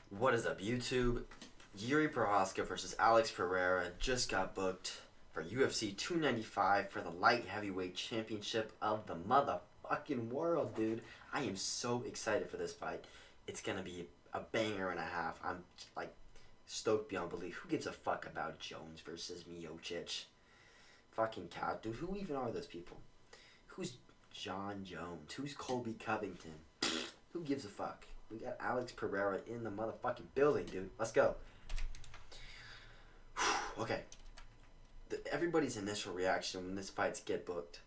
What is up, YouTube? Jiri Prochazka versus Alex Pereira just got booked for UFC 295 for the light heavyweight championship of the motherfucking world, dude. I am so excited for this fight. It's gonna be a banger and a half. I'm like stoked beyond belief. Who gives a fuck about Jones versus Miocic? Fucking cow, dude. Who even are those people? Who's John Jones? Who's Colby Covington? Who gives a fuck? We got Alex Pereira in the motherfucking building, dude. Let's go. Okay. Everybody's initial reaction when this fight got booked,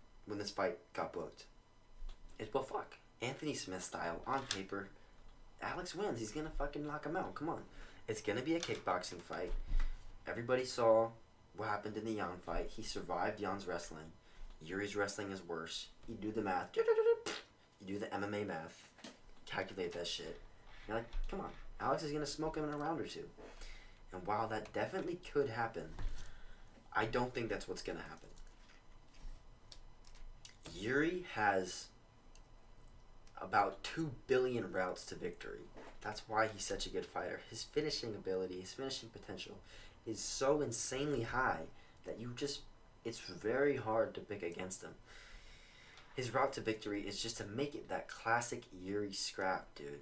is, well, fuck. Anthony Smith style, on paper, Alex wins. He's gonna fucking knock him out. Come on. It's gonna be a kickboxing fight. Everybody saw what happened in the Jan fight. He survived Jan's wrestling. Yuri's wrestling is worse. You do the math. You do the MMA math. Calculate that shit. You're like, come on. Alex is gonna smoke him in a round or two. And while that definitely could happen, I don't think that's what's gonna happen. Jiri has about 2 billion routes to victory. That's why he's such a good fighter. His finishing ability, his finishing potential is so insanely high that it's very hard to pick against him. His route to victory is just to make it that classic Jiri scrap, dude.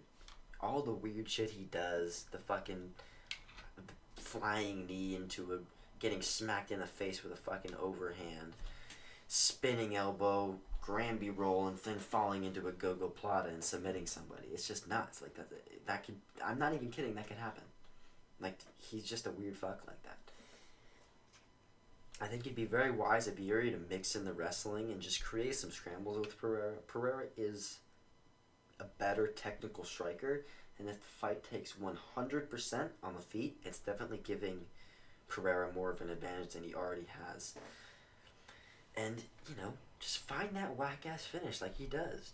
All the weird shit he does, the fucking flying knee into a, getting smacked in the face with a fucking overhand, spinning elbow, Granby roll, and then falling into a go-go plata and submitting somebody. It's just nuts. Like that could, I'm not even kidding, that could happen. Like, he's just a weird fuck like that. I think it'd be very wise of Jiri to mix in the wrestling and just create some scrambles with Pereira. Pereira is a better technical striker, and if the fight takes 100% on the feet, it's definitely giving Pereira more of an advantage than he already has. And, just find that whack-ass finish like he does.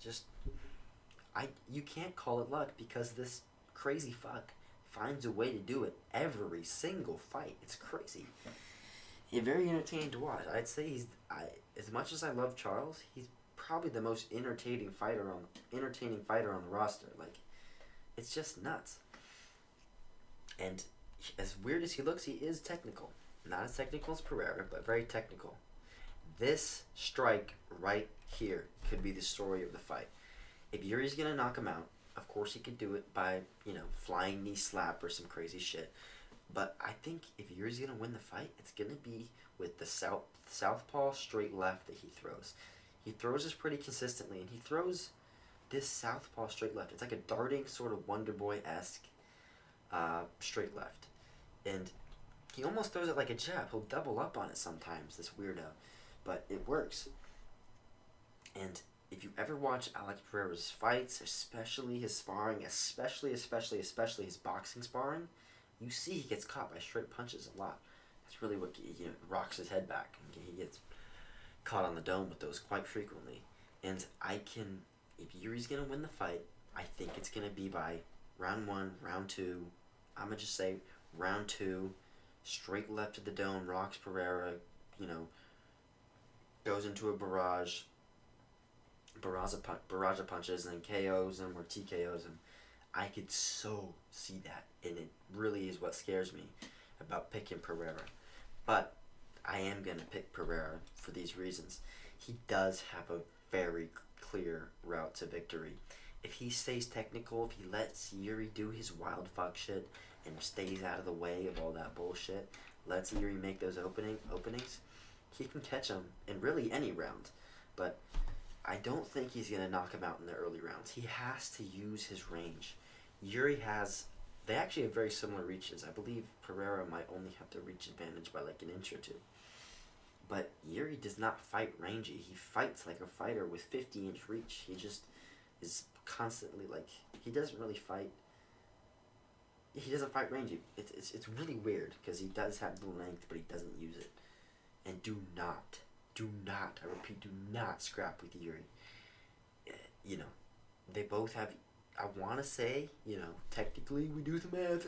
You can't call it luck because this crazy fuck finds a way to do it every single fight. It's crazy. He's very entertaining to watch. I'd say as much as I love Charles, he's probably the most entertaining fighter on the roster. Like, it's just nuts. And as weird as he looks, he is technical. Not as technical as Pereira, but very technical. This strike right here could be the story of the fight. If Yuri's gonna knock him out, of course he could do it by, flying knee slap or some crazy shit. But I think if Yuri's gonna win the fight, it's gonna be with the southpaw straight left that he throws. He throws this pretty consistently, and he throws this southpaw straight left. It's like a darting sort of Wonder Boy-esque straight left, and he almost throws it like a jab. He'll double up on it sometimes. This weirdo, but it works. And if you ever watch Alex Pereira's fights, especially his sparring, especially his boxing sparring, you see he gets caught by straight punches a lot. That's really what rocks his head back. He gets caught on the dome with those quite frequently. And if Yuri's going to win the fight, I think it's going to be by round 1, round 2. I'm going to just say round 2, straight left to the dome, rocks Pereira, goes into a barrage of punches, and then KOs him or TKOs him. I could so see that, and it really is what scares me about picking Pereira. But I am going to pick Pereira for these reasons. He does have a very clear route to victory. If he stays technical, if he lets Jiri do his wild fuck shit and stays out of the way of all that bullshit, lets Jiri make those openings, he can catch him in really any round. But I don't think he's going to knock him out in the early rounds. He has to use his range. They actually have very similar reaches. I believe Pereira might only have the reach advantage by like an inch or two. But Jiri does not fight rangy. He fights like a fighter with 50-inch reach. He just is constantly he doesn't really fight. He doesn't fight rangy. It's really weird because he does have the length, but he doesn't use it. And do not, I repeat, do not scrap with Jiri. They both have, I want to say, technically we do the math.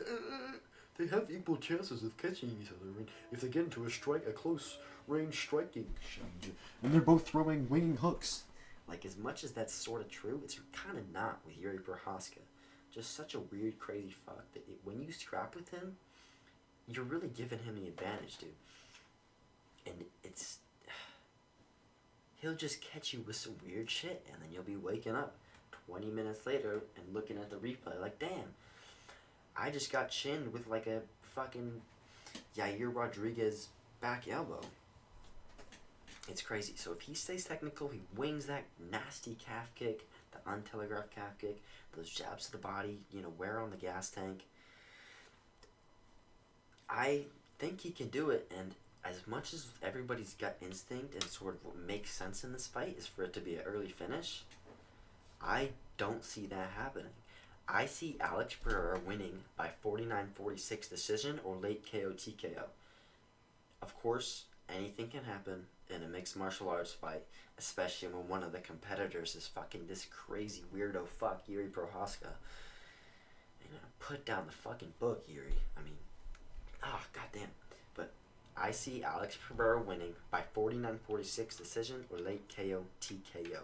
They have equal chances of catching each other, and if they get into a close range striking exchange, and they're both throwing winging hooks. Like, as much as that's sort of true, it's kind of not with Jiri Prochazka. Just such a weird, crazy fuck that when you scrap with him, you're really giving him the advantage, dude. And it's he'll just catch you with some weird shit, and then you'll be waking up 20 minutes later and looking at the replay like, damn, I just got chinned with like a fucking Yair Rodriguez back elbow. It's crazy. So if he stays technical, he wings that nasty calf kick, the untelegraphed calf kick, those jabs to the body, wear on the gas tank. I think he can do it, and as much as everybody's gut instinct and sort of what makes sense in this fight is for it to be an early finish, I don't see that happening. I see Alex Pereira winning by 49-46 decision or late KO TKO. Of course, anything can happen in a mixed martial arts fight, especially when one of the competitors is fucking this crazy weirdo fuck, Jiri Prochazka. Put down the fucking book, Jiri. I mean, goddamn. But I see Alex Pereira winning by 49-46 decision or late KO TKO.